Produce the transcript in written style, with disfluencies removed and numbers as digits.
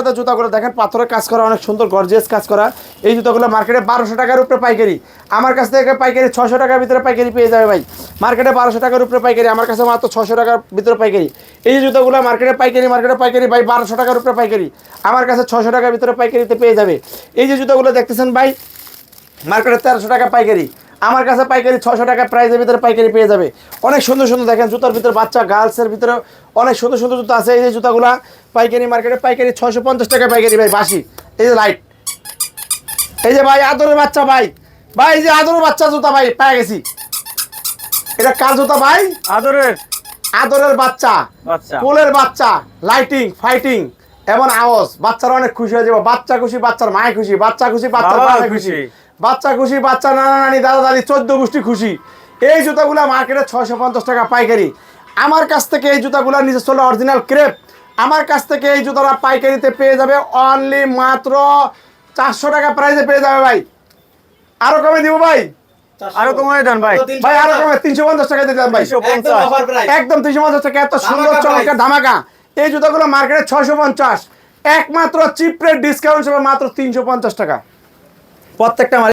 সাথে জুতাগুলো দেখেন পাথরের কাজ করা, অনেক সুন্দর গর্জিয়াস কাজ করা। এই জুতাগুলো মার্কেটে 1200 টাকার উপরে পাইকারি, আমার কাছ থেকে পাইকারি 600 টাকার ভিতরে পাইকারি পেয়ে যাবে ভাই। মার্কেটে 1200 টাকার উপরে পাইকারি, আমার কাছে মাত্র 600 টাকার ভিতরে পাইকারি। এই যে জুতাগুলো মার্কেটে পাইকারি ভাই 1200 টাকার উপরে পাইকারি, আমার কাছে 600 টাকার ভিতরে পাইকারিতে পেয়ে যাবে। এই যে জুতাগুলো দেখতেছেন ভাই মার্কেটে 1300 টাকা পাইকারি, আমার কাছে পাইকারি 600 টাকা প্রাইসের ভিতরে পাইকারি পেয়ে যাবে। অনেক সুন্দর সুন্দর দেখেন জুতার ভিতরে বাচ্চা গার্লসের ভিতরে অনেক সুন্দর সুন্দর জুতা আছে। এই যে জুতাগুলা পাইকারি মার্কেটে পাইকারি 650 টাকা পাইকারি ভাই বাসি। এই যে লাইট, এই যে ভাই আদরের বাচ্চা ভাই, এই যে আদরের বাচ্চা জুতা ভাই পেয়ে গেছি। এটা কার জুতা ভাই? আদরের বাচ্চা, কোলের বাচ্চা, লাইটিং ফাইটিং এবং আওয়াজ, বাচ্চারা অনেক খুশি হয়ে যাবে। বাচ্চা খুশি, বাচ্চার মায়ে খুশি, বাচ্চা খুশি, বাচ্চার বাবা খুশি, বাচ্চা খুশি, বাচ্চা নানা নানি দাদা দাদি 14 গোষ্ঠী খুশি। এই জুতাগুলো মার্কেটে 650 টাকা পাইকারি, আমার কাছ থেকে এই জুতাগুলো নিচে চলে অরিজিনাল ক্রেপ, আমার কাছ থেকে এই জুতাটা পাইকারিতে পেয়ে যাবে অনলি মাত্র 400 টাকা প্রাইসে পেয়ে যাবে ভাই। আরো কমে দিব ভাই, আরো কমাই দেন ভাই, আরো কমে 350 টাকা দিতে ভাই, একদম 350 টাকা। এত সুন্দর চমৎকার ধামাকা এই জুতাগুলো মার্কেটে 650, একমাত্র চিপ রেট ডিসকাউন্ট হিসেবে মাত্র 350 টাকা প্রত্যেকটা।